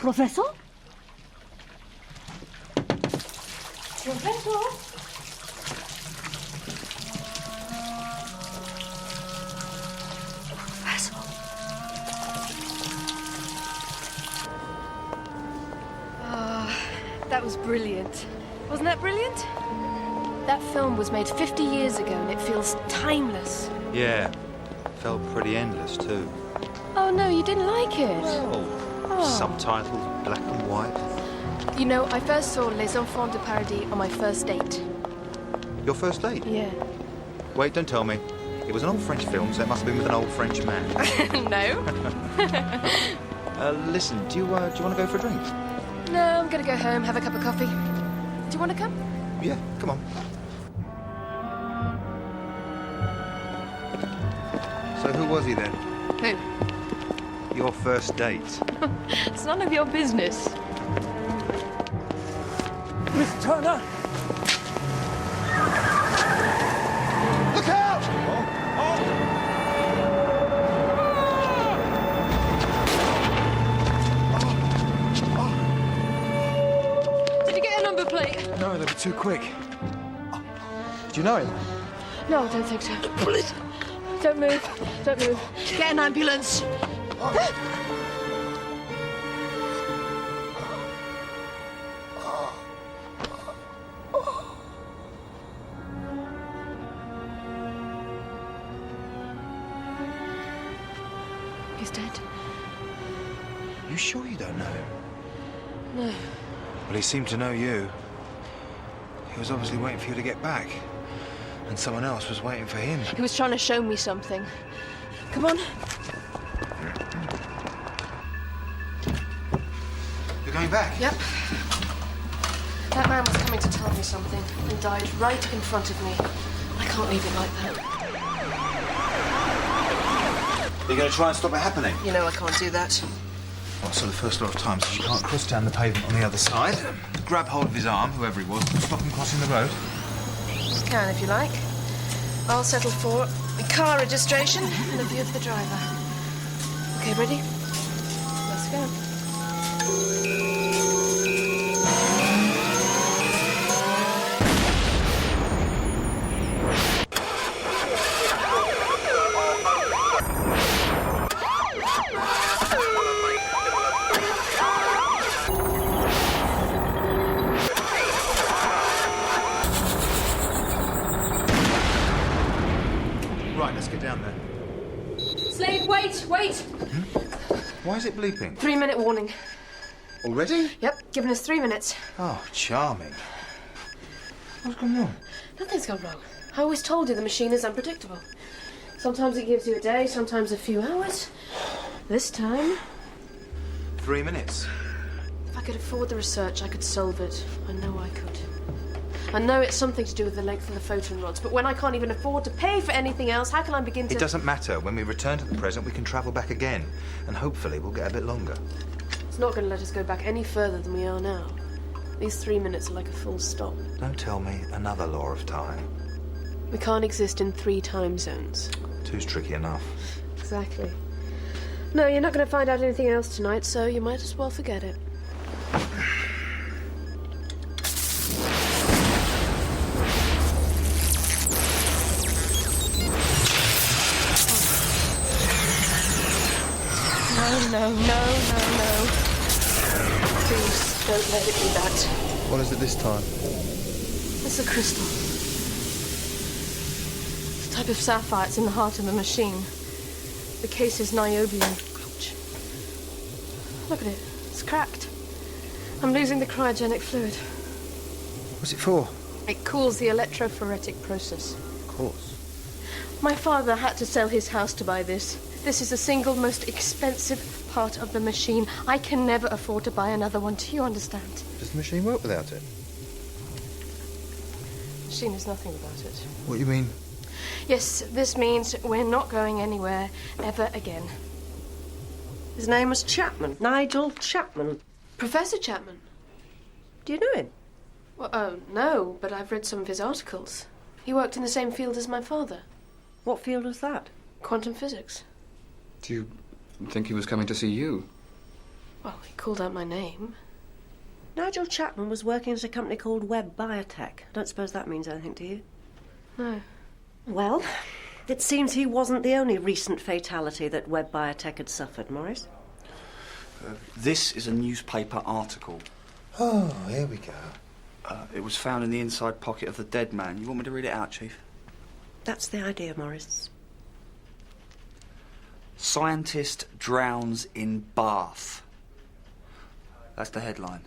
Professor? Professor? That was brilliant. Wasn't that brilliant? That film was made 50 years ago and it feels timeless. Yeah, felt pretty endless too. Oh no, you didn't like it? Oh, subtitles, black and white. You know, I first saw Les Enfants de Paradis on my first date. Your first date? Yeah. Wait, don't tell me. It was an old French film, so it must have been with an old French man. No. Listen, do you want to go for a drink? No, I'm gonna go home, have a cup of coffee. Do you want to come? Yeah, come on. So who was he then? Who? Your first date. It's none of your business. Miss Turner! Look out! Did you get a number plate? No, they were too quick. Do you know him? No, I don't think so. Please. Don't move. Don't move. Get an ambulance. He's dead. You sure you don't know him? No. Well, he seemed to know you. He was obviously waiting for you to get back. And someone else was waiting for him. He was trying to show me something. Come on. You're going back? Yep. That man was coming to tell me something and died right in front of me. I can't leave it like that. You're going to try and stop it happening? You know I can't do that. Well, so the first lot of times is you can't cross down the pavement on the other side, grab hold of his arm, whoever he was, and stop him crossing the road. You can if you like. I'll settle for a car registration and a view of the driver. Okay, ready? Let's go. Right, let's get down there. Slade, wait! Why is it bleeping? 3-minute warning. Already? Yep, giving us 3 minutes. Oh, charming. What's gone wrong? Nothing's gone wrong. I always told you the machine is unpredictable. Sometimes it gives you a day, sometimes a few hours. This time, 3 minutes. if I could afford the research, I could solve it. I know I could. I know it's something to do with the length of the photon rods, but when I can't even afford to pay for anything else, how can I begin to... It doesn't matter. When we return to the present, we can travel back again. And hopefully we'll get a bit longer. It's not going to let us go back any further than we are now. These 3 minutes are like a full stop. Don't tell me another law of time. We can't exist in 3 time zones. Two's tricky enough. Exactly. No, you're not going to find out anything else tonight, so you might as well forget it. No. Please, don't let it be that. What is it this time? It's a crystal. It's a type of sapphire. It's in the heart of the machine. The case is niobium. Ouch. Look at it. It's cracked. I'm losing the cryogenic fluid. What's it for? It cools the electrophoretic process. Of course. My father had to sell his house to buy this. This is the single most expensive part of the machine. I can never afford to buy another one. Do you understand? Does the machine work without it? The machine is nothing without it. What do you mean? Yes, this means we're not going anywhere ever again. His name was Chapman. Nigel Chapman. Professor Chapman? Do you know him? Well, no, but I've read some of his articles. He worked in the same field as my father. What field was that? Quantum physics. Do you think he was coming to see you? Well, he called out my name. Nigel Chapman was working at a company called Webb Biotech. I don't suppose that means anything to you? No. Well, it seems he wasn't the only recent fatality that Webb Biotech had suffered, Morris. This is a newspaper article. Oh, here we go. It was found in the inside pocket of the dead man. You want me to read it out, Chief? That's the idea, Morris. Scientist drowns in bath. That's the headline.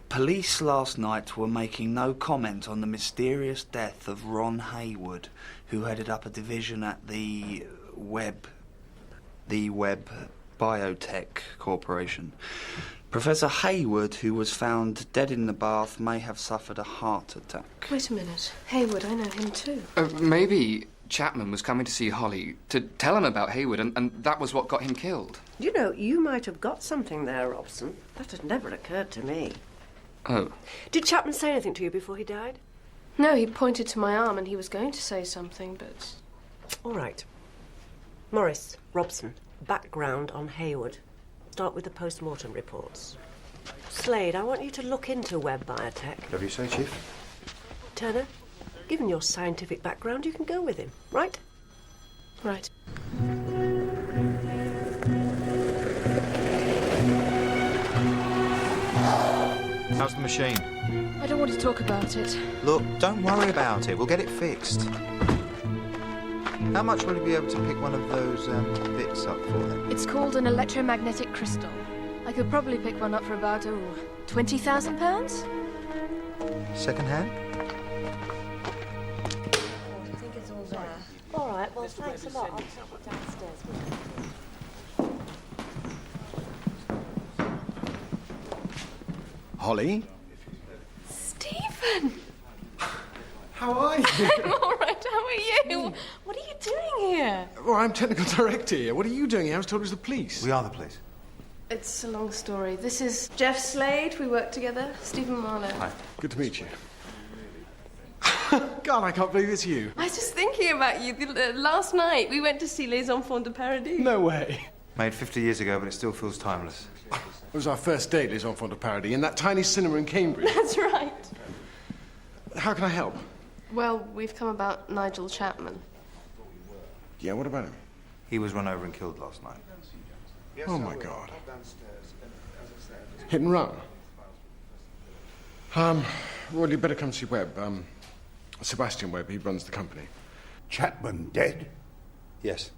Police last night were making no comment on the mysterious death of Ron Hayward, who headed up a division at the Webb Biotech Corporation. Professor Hayward, who was found dead in the bath, may have suffered a heart attack. Wait a minute. Hayward, I know him too. Maybe Chapman was coming to see Holly to tell him about Hayward, and that was what got him killed. You know, you might have got something there, Robson. That had never occurred to me. Oh. Did Chapman say anything to you before he died? No, he pointed to my arm and he was going to say something, but... All right. Morris, Robson, background on Hayward. Start with the post-mortem reports. Slade, I want you to look into Webb Biotech. Whatever you say, Chief. Turner, given your scientific background, you can go with him, right? Right. How's the machine? I don't want to talk about it. Look, don't worry about it. We'll get it fixed. How much will you be able to pick one of those bits up for them? It's called an electromagnetic crystal. I could probably pick one up for about, £20,000? Second hand? I think it's all there. All right, well, thanks a lot. I'll take it downstairs with you. Holly? Stephen! How are you? I'm all right, how are you? What are you doing here? Well, I'm technical director here. What are you doing here? I was told it was the police. We are the police. It's a long story. This is Jeff Slade. We work together. Stephen Marlowe. Hi. Good to meet you. God, I can't believe it's you. I was just thinking about you last night. We went to see Les Enfants de Paradis. No way. Made 50 years ago, but it still feels timeless. It was our first date, Les Enfants de Paradis, in that tiny cinema in Cambridge. That's right. How can I help? Well, we've come about Nigel Chapman. Yeah, what about him? He was run over and killed last night. Oh, my God. Hit and run? Well, you better come see Webb. Sebastian Webb, he runs the company. Chapman dead? Yes.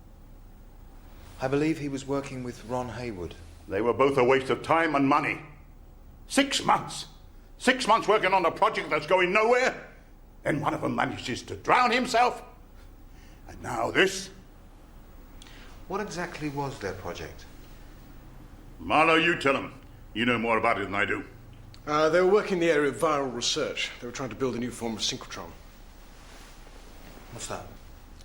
I believe he was working with Ron Hayward. They were both a waste of time and money. 6 months. 6 months working on a project that's going nowhere. Then one of them manages to drown himself. And now this. What exactly was their project? Marlowe, you tell them. You know more about it than I do. They were working in the area of viral research. They were trying to build a new form of synchrotron. What's that?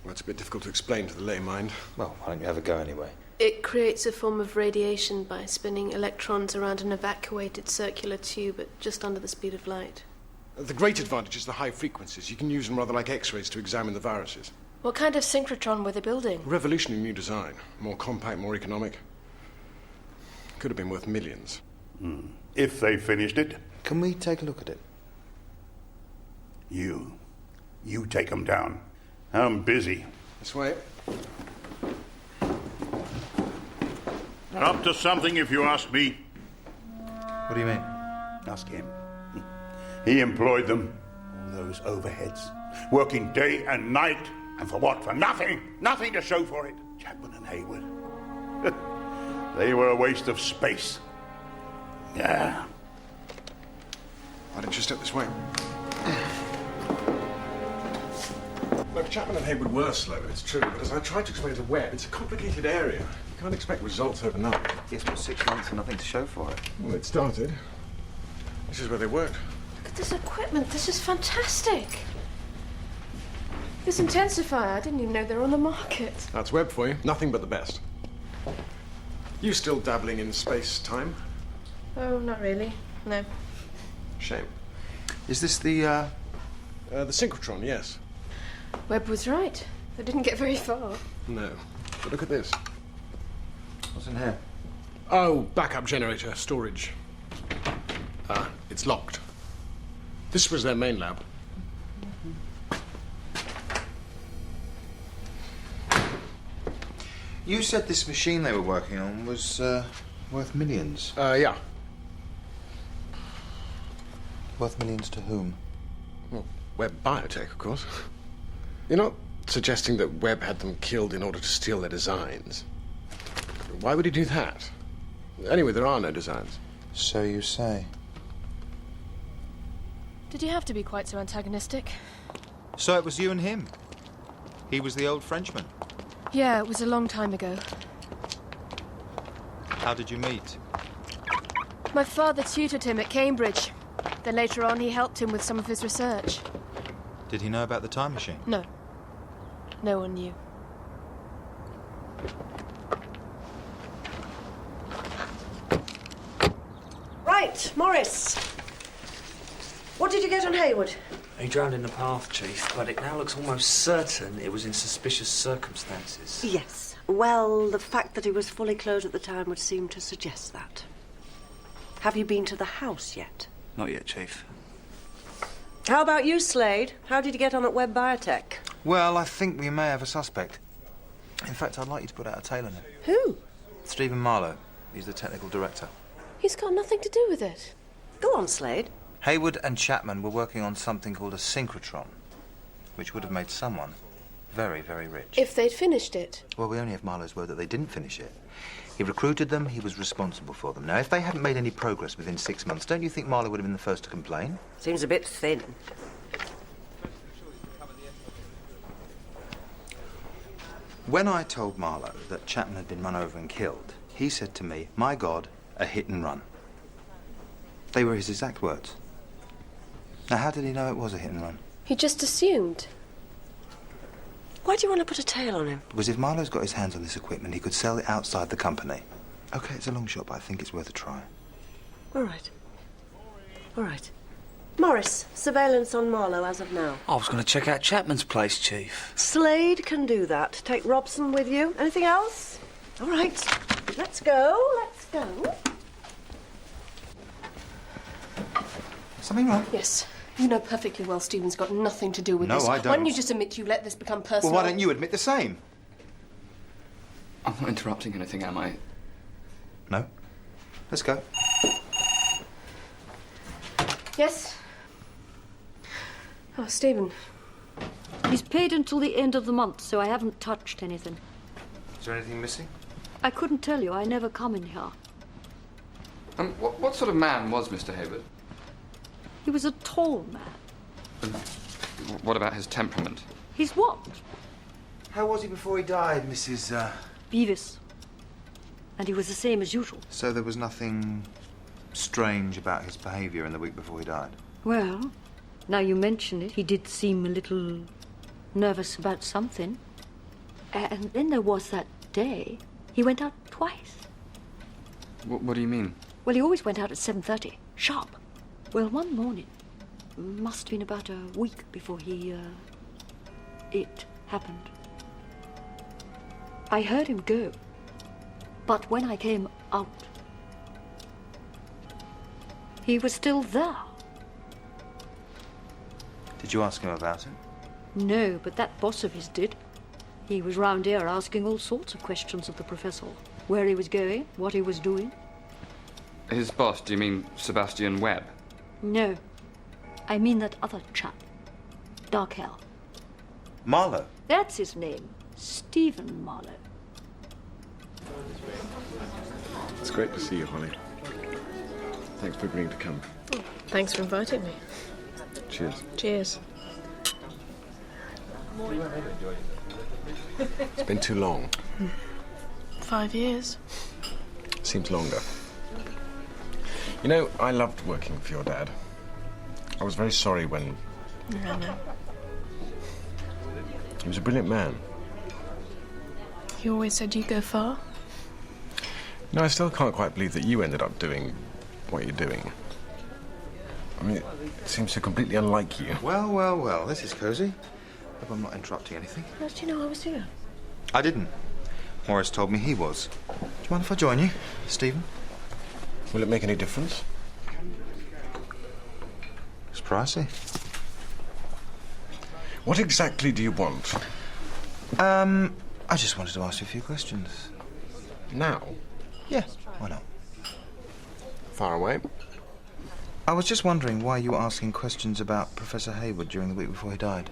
Well, it's a bit difficult to explain to the lay mind. Well, why don't you have a go anyway? It creates a form of radiation by spinning electrons around an evacuated circular tube at just under the speed of light. The great advantage is the high frequencies. You can use them rather like X-rays to examine the viruses. What kind of synchrotron were they building? Revolutionary new design. More compact, more economic. Could have been worth millions. If they finished it, Can we take a look at it? you take them down. I'm busy. This way. Up to something if you ask me. What do you mean? Ask him. He employed them. All those overheads. Working day and night. And for what? For nothing. Nothing to show for it. Chapman and Hayward. They were a waste of space. Yeah. Why don't you step this way? Look, Chapman and Hayward were slow, it's true, but as I tried to explain to Webb, it's a complicated area. You can't expect results overnight. Yes, but 6 months and nothing to show for it. Well, it started. This is where they worked. Look at this equipment. This is fantastic. This intensifier, I didn't even know they were on the market. That's Webb for you. Nothing but the best. You still dabbling in space-time? Oh, not really. No. Shame. Is this the synchrotron, yes. Webb was right. They didn't get very far. No. But look at this. What's in here? Oh, backup generator, storage. It's locked. This was their main lab. You said this machine they were working on was worth millions. Yeah. Worth millions to whom? Well, Webb Biotech, of course. You're not suggesting that Webb had them killed in order to steal their designs? Why would he do that? Anyway, there are no designs. So you say. Did you have to be quite so antagonistic? So it was you and him? He was the old Frenchman? Yeah, it was a long time ago. How did you meet? My father tutored him at Cambridge. Then later on, he helped him with some of his research. Did he know about the time machine? No. No one knew. Right, Morris. What did you get on Hayward? He drowned in the path, Chief, but it now looks almost certain it was in suspicious circumstances. Yes. Well, the fact that he was fully clothed at the time would seem to suggest that. Have you been to the house yet? Not yet, Chief. How about you, Slade? How did you get on at Webb Biotech? Well, I think we may have a suspect. In fact, I'd like you to put out a tail on him. Who? Stephen Marlowe. He's the technical director. He's got nothing to do with it. Go on, Slade. Hayward and Chapman were working on something called a synchrotron, which would have made someone very, very rich. If they'd finished it. Well, we only have Marlowe's word that they didn't finish it. He recruited them, he was responsible for them. Now, if they hadn't made any progress within 6 months, don't you think Marlowe would have been the first to complain? Seems a bit thin. When I told Marlowe that Chapman had been run over and killed, he said to me, "My God, a hit and run." They were his exact words. Now, how did he know it was a hit and run? He just assumed. Why do you want to put a tail on him? Because if Marlowe's got his hands on this equipment, he could sell it outside the company. OK, it's a long shot, but I think it's worth a try. All right. All right. Morris, surveillance on Marlowe as of now. I was going to check out Chapman's place, Chief. Slade can do that. Take Robson with you. Anything else? All right. Let's go. Let's go. Something wrong? Yes. You know perfectly well Stephen's got nothing to do with No, this. I Why don't. don't you just admit you let this become personal? Well, why don't you admit the same? I'm not interrupting anything, am I? No. Let's go. Yes? Oh, Stephen. He's paid until the end of the month, so I haven't touched anything. Is there anything missing? I couldn't tell you. I never come in here. What sort of man was Mr. Hayward? He was a tall man. What about his temperament? He's what? How was he before he died, Mrs. Beavis. And he was the same as usual. So there was nothing strange about his behaviour in the week before he died? Well, now you mention it, he did seem a little nervous about something. And then there was that day. He went out twice. What do you mean? Well, he always went out at 7:30, sharp. Well, one morning, must have been about a week before it happened. I heard him go, but when I came out, he was still there. Did you ask him about it? No, but that boss of his did. He was round here asking all sorts of questions of the professor. Where he was going, what he was doing. His boss, do you mean Sebastian Webb? No, I mean that other chap. Dark hair. Marlowe? That's his name. Stephen Marlowe. It's great to see you, Holly. Thanks for agreeing to come. Thanks for inviting me. Cheers. Cheers. It's been too long. 5 years. Seems longer. You know, I loved working for your dad. I was very sorry when... I know. He was a brilliant man. He always said you'd go far. No, I still can't quite believe that you ended up doing what you're doing. I mean, it seems so completely unlike you. Well, well, well, this is cosy. Hope I'm not interrupting anything. How did you know I was here? I didn't. Morris told me he was. Do you mind if I join you, Stephen? Will it make any difference? It's pricey. What exactly do you want? I just wanted to ask you a few questions. Now? Yeah, why not? Far away. I was just wondering why you were asking questions about Professor Hayward during the week before he died.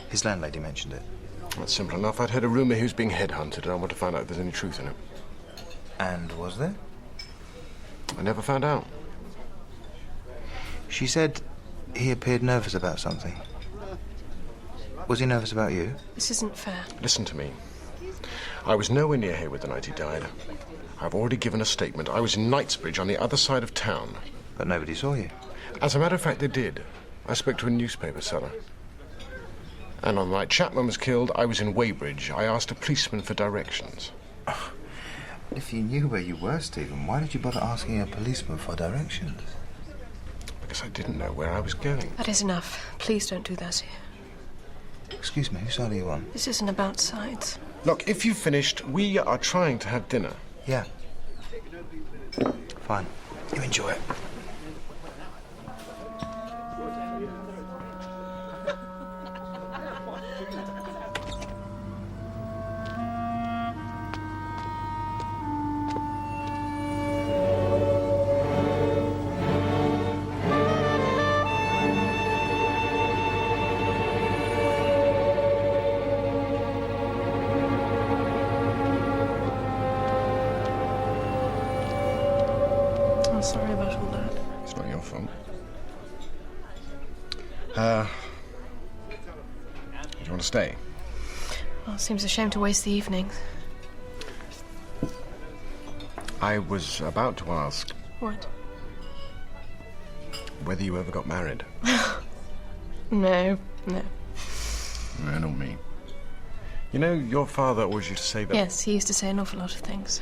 His landlady mentioned it. That's simple enough. I'd heard a rumour he was being headhunted, and I want to find out if there's any truth in it. And was there? I never found out. She said he appeared nervous about something. Was he nervous about you? This isn't fair. Listen to me. I was nowhere near Hayward the night he died. I've already given a statement. I was in Knightsbridge on the other side of town. But nobody saw you. As a matter of fact, they did. I spoke to a newspaper seller. And on the night Chapman was killed, I was in Weybridge. I asked a policeman for directions. If you knew where you were, Stephen, why did you bother asking a policeman for directions? Because I didn't know where I was going. That is enough. Please don't do that here. Excuse me, whose side are you on? This isn't about sides. Look, if you've finished, we are trying to have dinner. Yeah. Fine. You enjoy it. I'm sorry about all that. It's not your fault. Do you want to stay? Well, it seems a shame to waste the evening. I was about to ask What? whether you ever got married. No. No, not me. You know, your father always used to say that... Yes, he used to say an awful lot of things.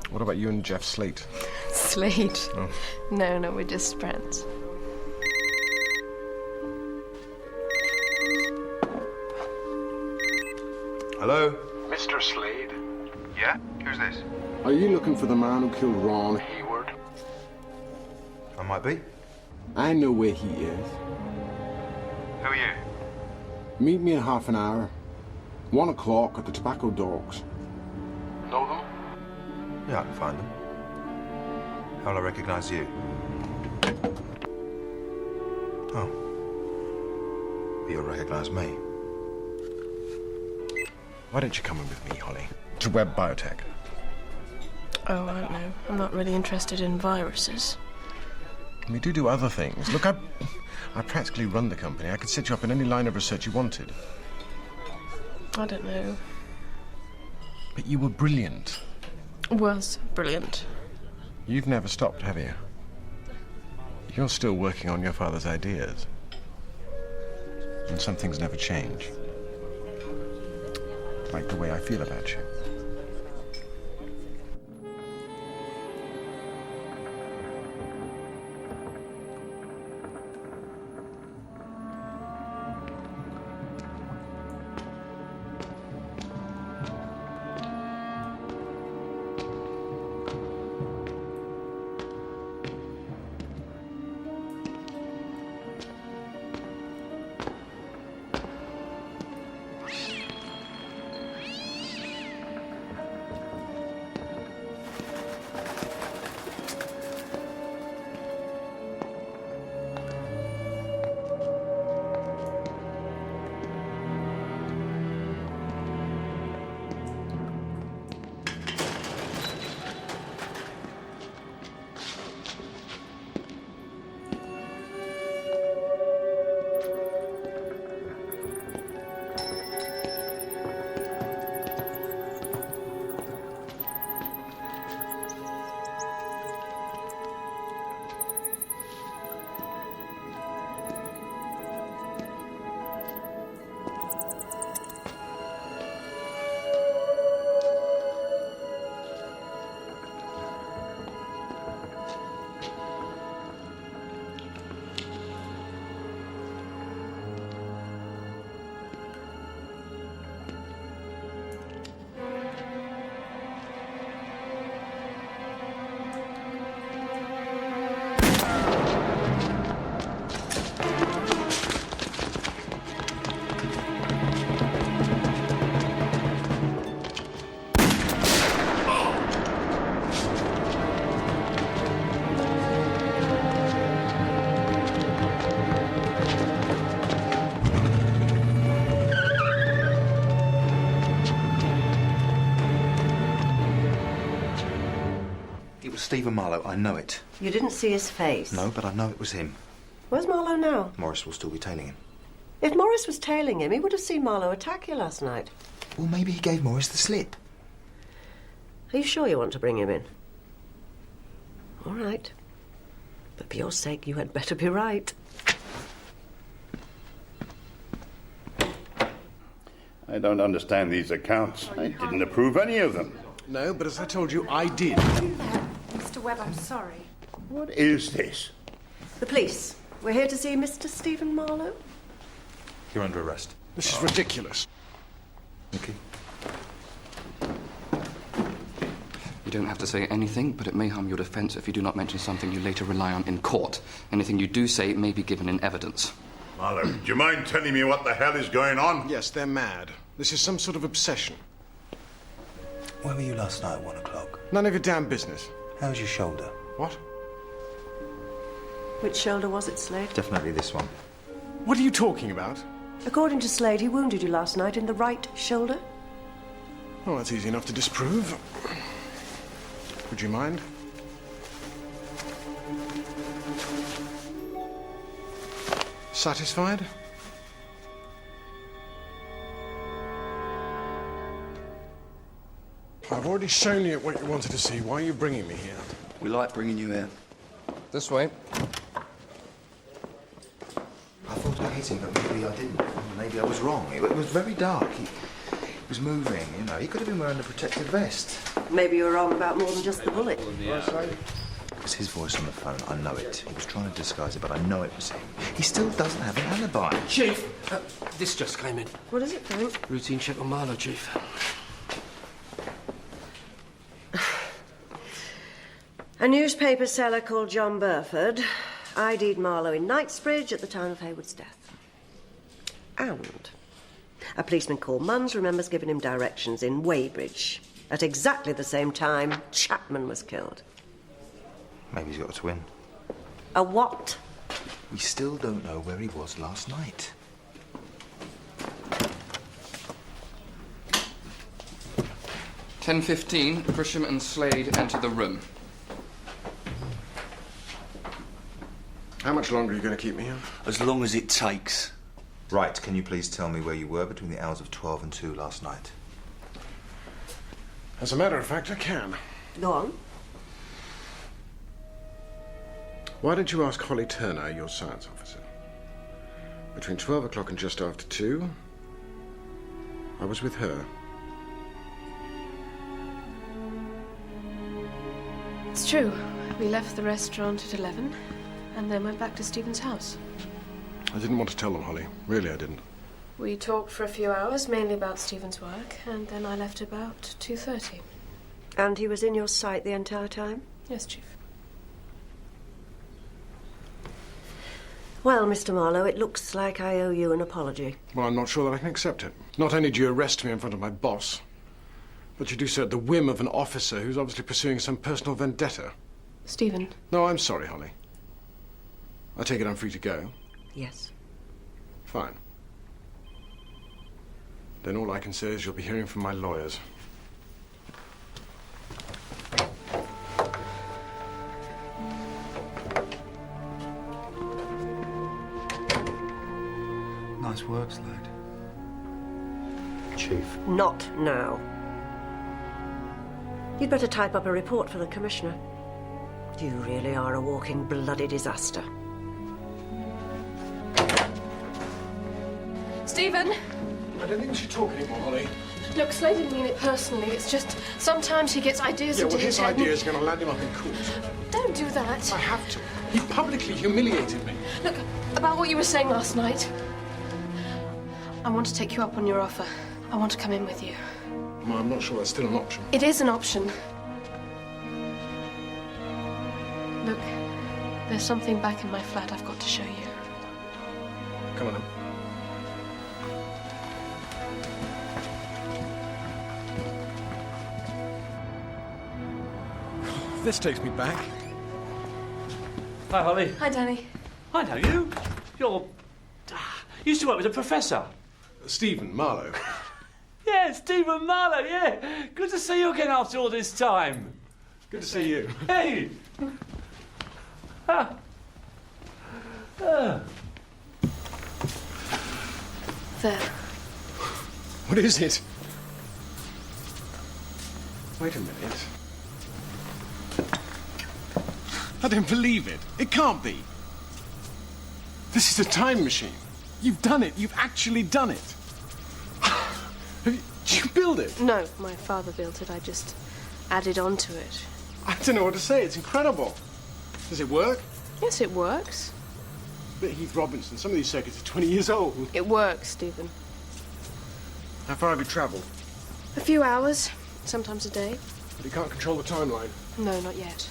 What about you and Jeff Slate? Slade? Oh. No, we're just friends. Hello? Mr. Slade, Yeah? Who's this? are you looking for the man who killed Ron Hayward? I might be. I know where he is. Who are you? Meet me in half an hour. 1 o'clock at the Tobacco Dogs. Know them? Yeah, I can find them. How will I recognise you? Oh. But you'll recognise me. Why don't you come in with me, Holly? To Web Biotech. Oh, I don't know. I'm not really interested in viruses. We do other things. Look, I practically run the company. I could set you up in any line of research you wanted. I don't know. But you were brilliant. Was brilliant. You've never stopped, have you? You're still working on your father's ideas. And some things never change. Like the way I feel about you. was Stephen Marlowe. I know it. You didn't see his face? No, but I know it was him. Where's Marlowe now? Morris will still be tailing him. If Morris was tailing him, he would have seen Marlowe attack you last night. Well, maybe he gave Morris the slip. Are you sure you want to bring him in? All right. But for your sake, you had better be right. I don't understand these accounts. I didn't approve any of them. No, but as I told you, I did. Mr. Webb, I'm sorry. What is this? The police. We're here to see Mr. Stephen Marlowe. You're under arrest. This is ridiculous. Okay. You don't have to say anything, but it may harm your defence if you do not mention something you later rely on in court. Anything you do say may be given in evidence. Marlowe, do you mind telling me what the hell is going on? Yes, they're mad. This is some sort of obsession. Where were you last night at 1 o'clock? None of your damn business. How's your shoulder? What? Which shoulder was it, Slade? Definitely this one. What are you talking about? According to Slade, he wounded you last night in the right shoulder. Well, that's easy enough to disprove. Would you mind? Satisfied? I've already shown you what you wanted to see. Why are you bringing me here? We like bringing you here. This way. I thought I hit him, but maybe I didn't. Maybe I was wrong. It was very dark. He was moving, you know. He could have been wearing a protective vest. Maybe you were wrong about more than just the bullet. It was his voice on the phone. I know it. He was trying to disguise it, but I know it was him. He still doesn't have an alibi. Chief, this just came in. What is it, Frank? Routine check on Marlowe, Chief. A newspaper seller called John Burford ID'd Marlowe in Knightsbridge at the time of Haywood's death. And a policeman called Munns remembers giving him directions in Weybridge. At exactly the same time, Chapman was killed. Maybe he's got a twin. A what? We still don't know where he was last night. "10:15, Grisham and Slade enter the room. How much longer are you going to keep me here? As long as it takes. Right, can you please tell me where you were between the hours of 12 and 2 last night? As a matter of fact, I can. Go on. Why don't you ask Holly Turner, your science officer? Between 12 o'clock and just after 2, I was with her. It's true. We left the restaurant at 11 and then went back to Stephen's house. I didn't want to tell them, Holly. Really, I didn't. We talked for a few hours, mainly about Stephen's work, and then I left about 2:30. And he was in your sight the entire time? Yes, Chief. Well, Mr. Marlowe, it looks like I owe you an apology. Well, I'm not sure that I can accept it. Not only do you arrest me in front of my boss, but you do so at the whim of an officer who's obviously pursuing some personal vendetta. Stephen. No, I'm sorry, Holly. I take it I'm free to go. Yes. Fine. Then all I can say is you'll be hearing from my lawyers. Nice work, Slade. Chief. Not now. You'd better type up a report for the Commissioner. You really are a walking bloody disaster. Stephen! I don't think we should talk anymore, Holly. Look, Slade didn't mean it personally. It's just sometimes he gets ideas into his head. idea is going to land him up in court. Don't do that. I have to. He publicly humiliated me. Look, about what you were saying last night. I want to take you up on your offer. I want to come in with you. Well, I'm not sure that's still an option. It is an option. Look, there's something back in my flat I've got to show you. Come on then. This takes me back. Hi, Holly. Hi, Danny. I know you. You're... You used to work with a professor. Stephen Marlowe. Yeah, Stephen Marlowe, yeah. Good to see you again after all this time. Good to see you. Hey! Ah. Ah. There. What is it? Wait a minute. I don't believe it. It can't be. This is a time machine. You've done it. You've actually done it. Did you build it? No, my father built it. I just added on to it. I don't know what to say. It's incredible. Does it work? Yes, it works. But Heath Robinson, some of these circuits are 20 years old. It works, Stephen. How far have you travelled? A few hours, sometimes a day. But you can't control the timeline. No, not yet.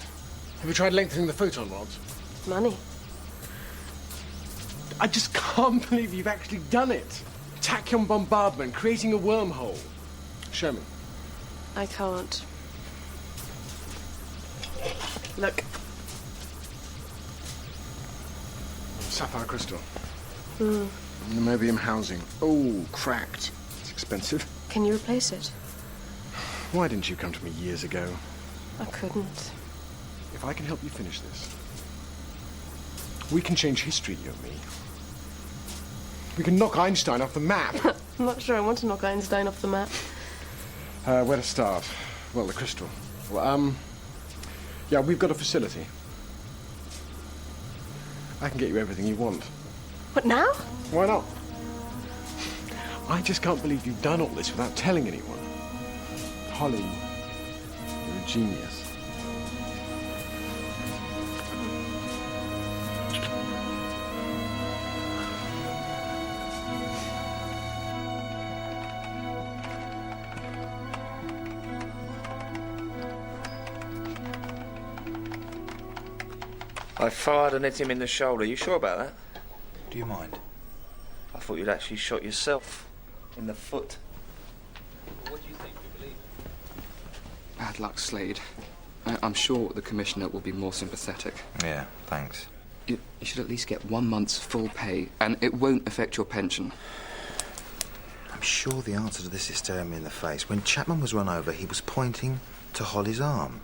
Have you tried lengthening the photon rods? Money. I just can't believe you've actually done it. Tachyon bombardment, creating a wormhole. Show me. I can't. Look. Sapphire crystal. Hmm. Niobium housing. Oh, cracked. It's expensive. Can you replace it? Why didn't you come to me years ago? I couldn't. If I can help you finish this, we can change history, you and me. We can knock Einstein off the map. I'm not sure I want to knock Einstein off the map. Where to start? Well, the crystal. Well, yeah, we've got a facility. I can get you everything you want. What, now? Why not? I just can't believe you've done all this without telling anyone. Holly, you're a genius. I fired and hit him in the shoulder. You sure about that? Do you mind? I thought you'd actually shot yourself in the foot. What do you think, you believe? Bad luck, Slade. I'm sure the Commissioner will be more sympathetic. Yeah, thanks. You should at least get 1 month's full pay, and it won't affect your pension. I'm sure the answer to this is staring me in the face. When Chapman was run over, he was pointing to Holly's arm.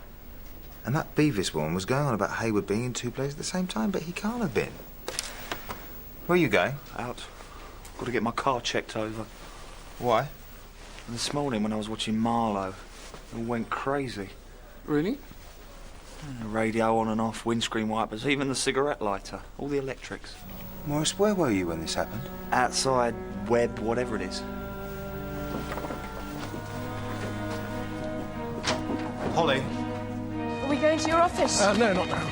And that Beavis woman was going on about Hayward being in two places at the same time, but he can't have been. Where are you going? Out. Got to get my car checked over. Why? This morning when I was watching Marlowe, it all went crazy. Really? Radio on and off, windscreen wipers, even the cigarette lighter, all the electrics. Morris, where were you when this happened? Outside, web, whatever it is. Holly. Are we going to your office? No, not now.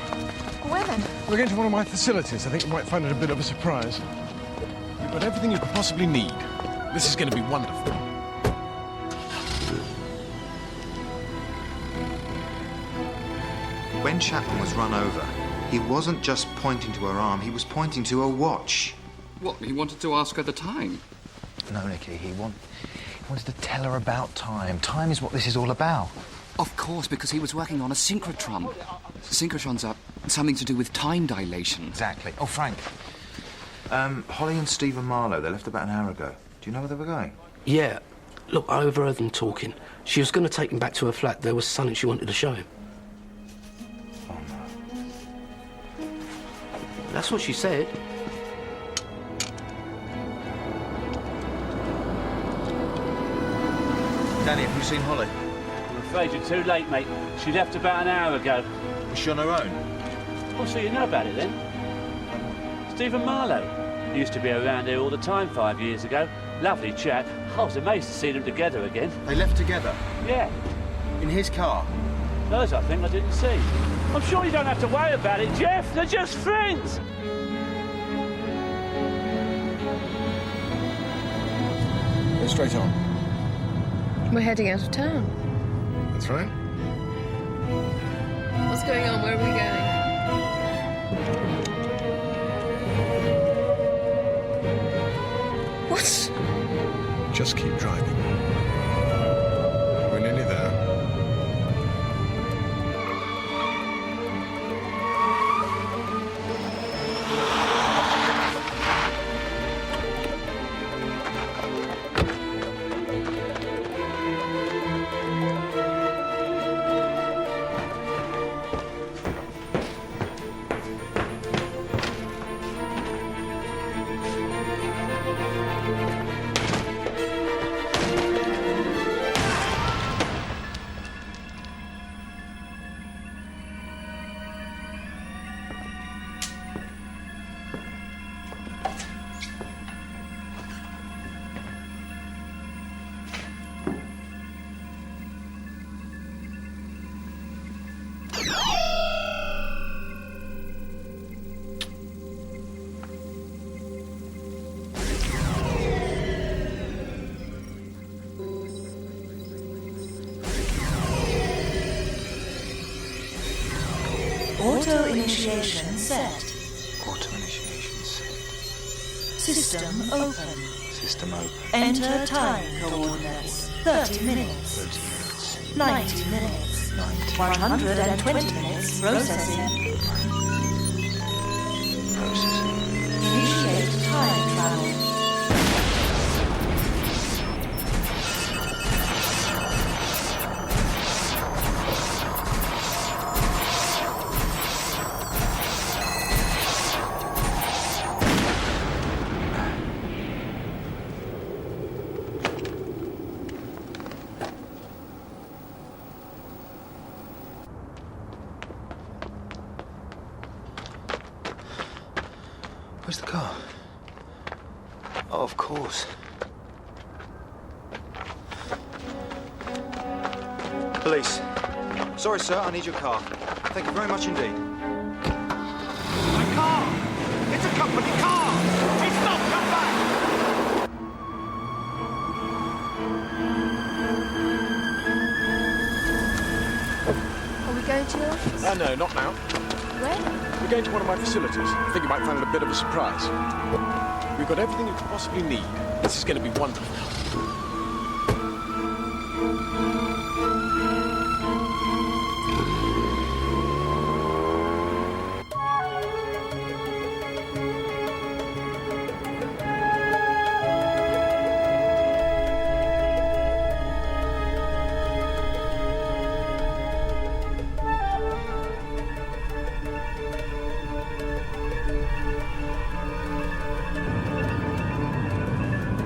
Where then? We're going to one of my facilities. I think you might find it a bit of a surprise. You've got everything you could possibly need. This is going to be wonderful. When Chapman was run over, he wasn't just pointing to her arm, he was pointing to her watch. What, he wanted to ask her the time? No, Nicky, he wanted to tell her about time. Time is what this is all about. Of course, because he was working on a synchrotron. Synchrotrons are something to do with time dilation. Exactly. Oh, Frank. Holly and Stephen Marlowe, they left about an hour ago. Do you know where they were going? Yeah. Look, I overheard them talking. She was going to take him back to her flat. There was something she wanted to show him. Oh, no. That's what she said. Danny, have you seen Holly? I'm afraid you're too late, mate. She left about an hour ago. Was she on her own? Oh, so you know about it then? Stephen Marlowe. Used to be around here all the time 5 years ago. Lovely chap. I was amazed to see them together again. They left together? Yeah. In his car? Hers, I think, I didn't see. I'm sure you don't have to worry about it, Jeff. They're just friends. Go straight on. We're heading out of town. That's right. What's going on? Where are we going? What? Just keep driving. We're nearly there. Auto initiation set. Auto initiation set. System open. System open. Enter time coordinates. 30 minutes. 30 minutes. 90 minutes. 120 minutes. Processing. Processing. Initiate time travel. Where's the car? Oh, of course. Police. Sorry, sir, I need your car. Thank you very much indeed. My car! It's a company car! It's not come back! Are we going to your office? No, not now. Where? We're going to one of my facilities. I think you might find it a bit of a surprise. We've got everything you could possibly need. This is going to be wonderful.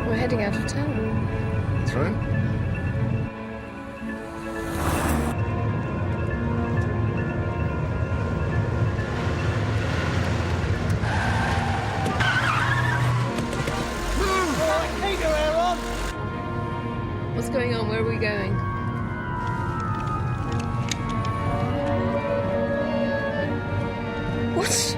We're heading out of town. That's right. What's going on? Where are we going? What?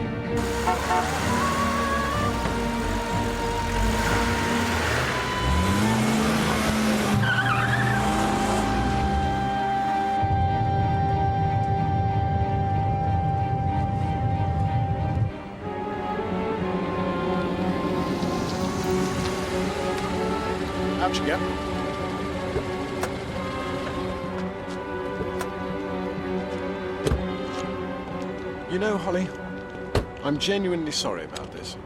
Out you go. You know, Holly, I'm genuinely sorry about this.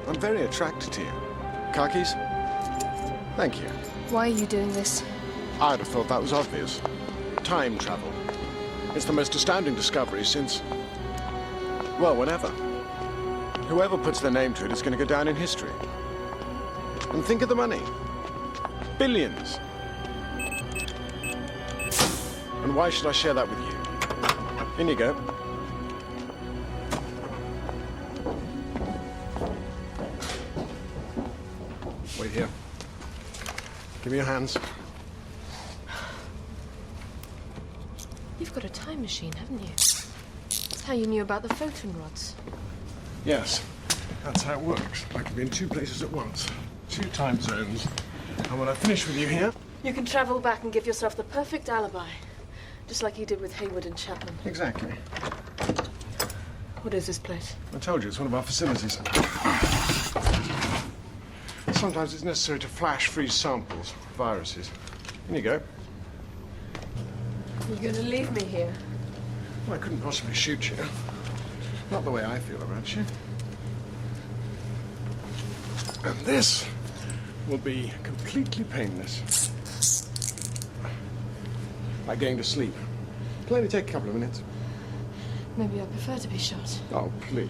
I'm very attracted to you. Car keys? Thank you. Why are you doing this? I'd have thought that was obvious. Time travel. It's the most astounding discovery since... well, whenever. Whoever puts their name to it is going to go down in history. And think of the money. Billions. And why should I share that with you? In you go. Wait here. Give me your hands. You've got a time machine, haven't you? That's how you knew about the photon rods. Yes, that's how it works. I can be in two places at once. 2 time zones. And when I finish with you here... You can travel back and give yourself the perfect alibi. Just like you did with Hayward and Chapman. Exactly. What is this place? I told you, it's one of our facilities. Sometimes it's necessary to flash freeze samples, viruses. In you go. You're going to leave me here? Well, I couldn't possibly shoot you. Not the way I feel about you. And this will be completely painless. Like going to sleep. It'll only take a couple of minutes. Maybe I prefer to be shot. Oh, please.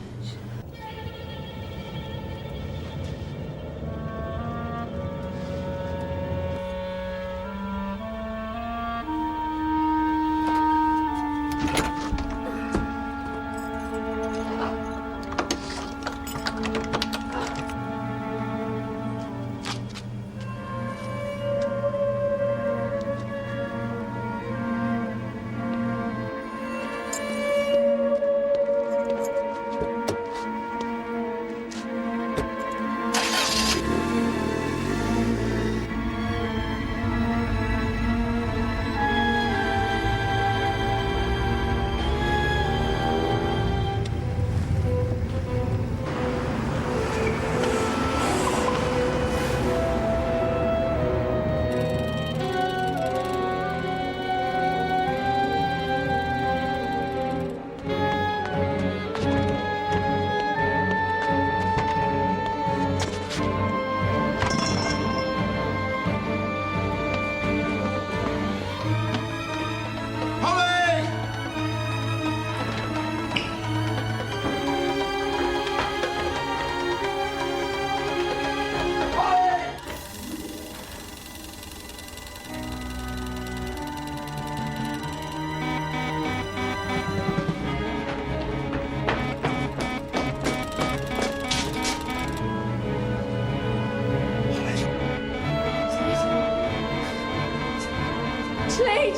Slade!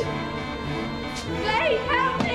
Slade, help me!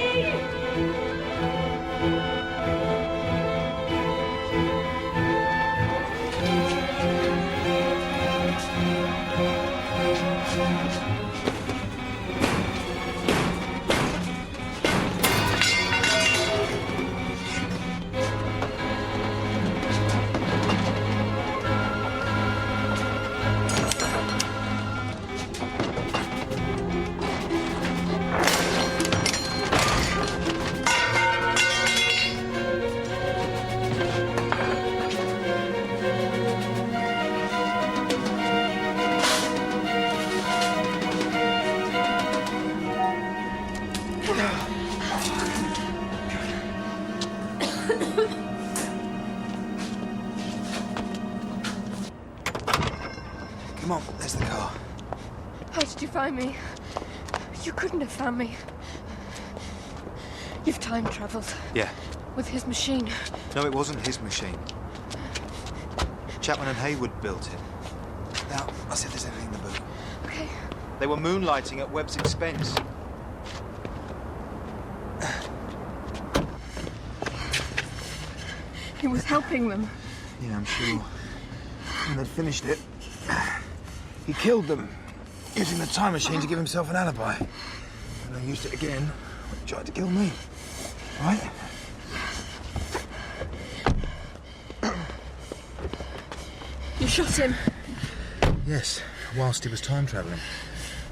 Come on, there's the car. How did you find me? You couldn't have found me. You've time traveled Yeah. with his machine. No, it wasn't his machine. Chapman and Haywood built it. Now, I'll see if there's anything in the book. Okay. They were moonlighting at Webb's expense. He was helping them. Yeah, I'm sure. When they'd finished it, he killed them, using the time machine to give himself an alibi. And they used it again when he tried to kill me. Right? You shot him. Yes, whilst he was time travelling.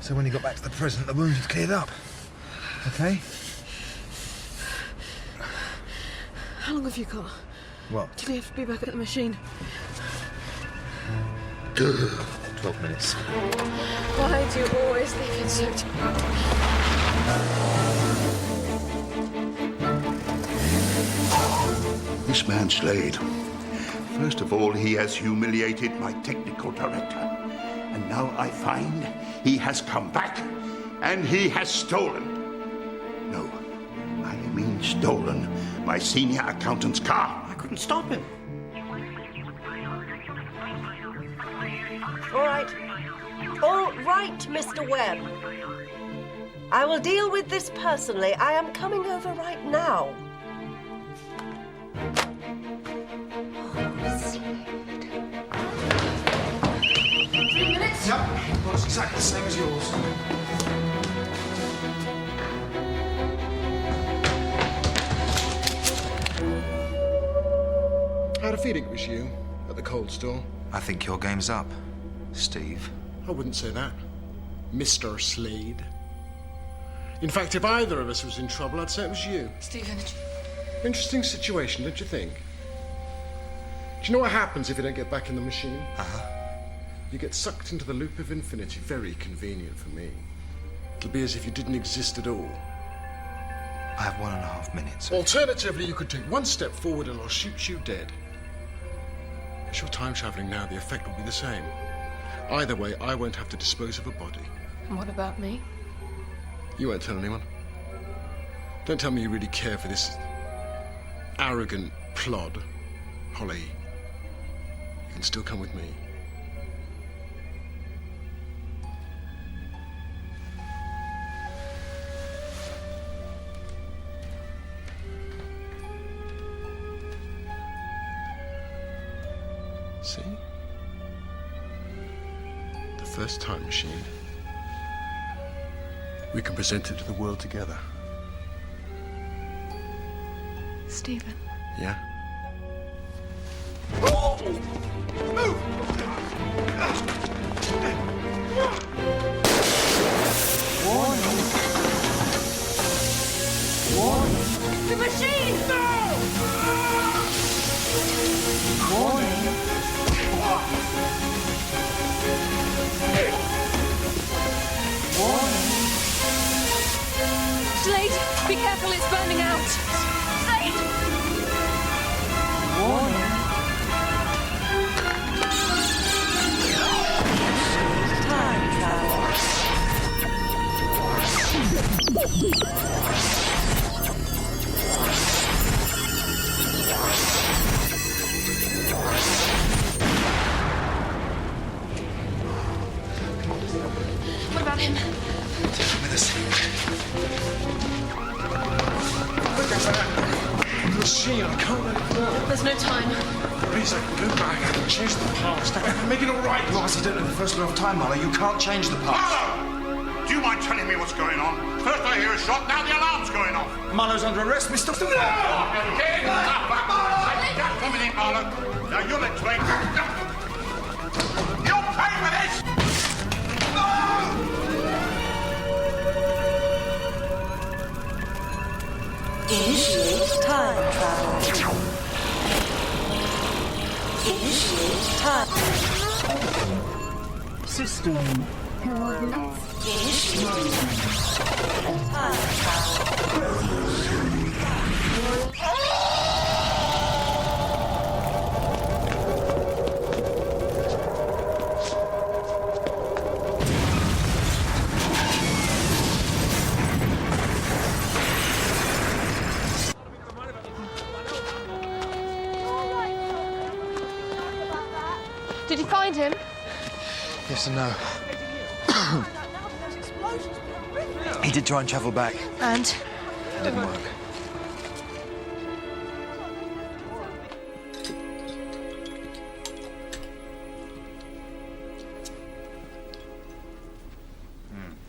So when he got back to the present, the wounds had cleared up. Okay? How long have you got? What? Till you have to be back at the machine? 12 minutes. Why do you always leave it so This man Slade. First of all, he has humiliated my technical director. And now I find he has come back and he has stolen. No, I mean stolen my senior accountant's car. I couldn't stop him. All right. All right, Mr. Webb. I will deal with this personally. I am coming over right now. Yep, well, it's exactly the same as yours. I had a feeling it was you at the cold store. I think your game's up, Steve. I wouldn't say that. Mr. Slade. In fact, if either of us was in trouble, I'd say it was you. Stephen. Interesting situation, don't you think? Do you know what happens if you don't get back in the machine? Uh-huh. You get sucked into the loop of infinity. Very convenient for me. It'll be as if you didn't exist at all. I have 1.5 minutes. Alternatively, you could take one step forward and I'll shoot you dead. As you're time traveling now, the effect will be the same. Either way, I won't have to dispose of a body. And what about me? You won't tell anyone. Don't tell me you really care for this arrogant plod. Holly, you can still come with me. See? The first time machine. We can present it to the world together. Stephen. Yeah? The machine! Slade, be careful, it's burning out. Slade! Time travel. What about him? with us. Look at that machine. I can't let it go. There's no time. Please, I can go back. I can change the past. I can make it all right. You obviously don't know the first law of time, Marlowe. You can't change the past. Marlowe! Do you mind telling me what's going on? First I hear a shot, now the alarm's going off. Marlowe's under arrest, Mr. No! Okay? That's coming in, Marlowe. Now you'll explain. You'll pay for this! Initiate time travel. Initiate time. System. Initiate time travel. Did you find him? Yes and no. He did try and travel back. And? It didn't work.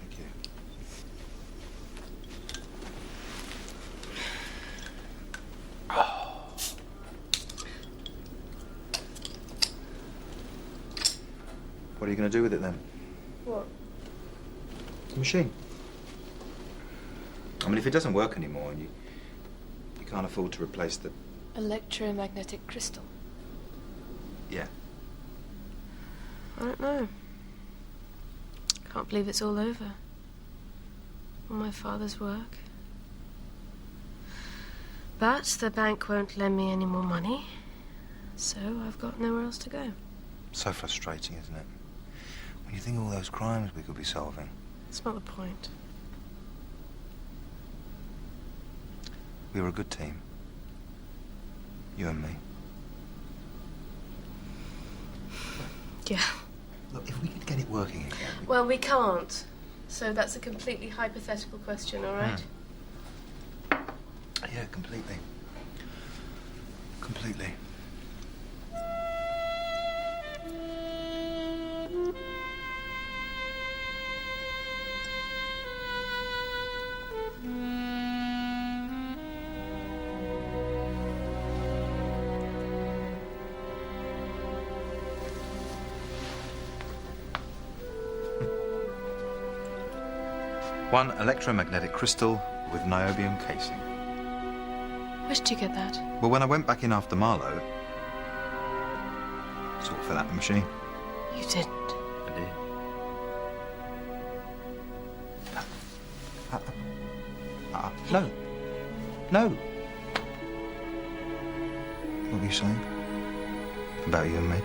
Thank you. What are you going to do with it then? What? The machine. I mean, if it doesn't work anymore and you can't afford to replace the... Electromagnetic crystal. Yeah. I don't know. Can't believe it's all over. All my father's work. But the bank won't lend me any more money, so I've got nowhere else to go. So frustrating, isn't it? When you think of all those crimes we could be solving. That's not the point. We were a good team. You and me. Yeah. Look, if we could get it working again... Well, we can't. So that's a completely hypothetical question, all right? Yeah, completely. Completely. One electromagnetic crystal with niobium casing. Where did you get that? Well, when I went back in after Marlowe, sort of fell out the machine. You didn't. I did. No. No. What were you saying? About you and me?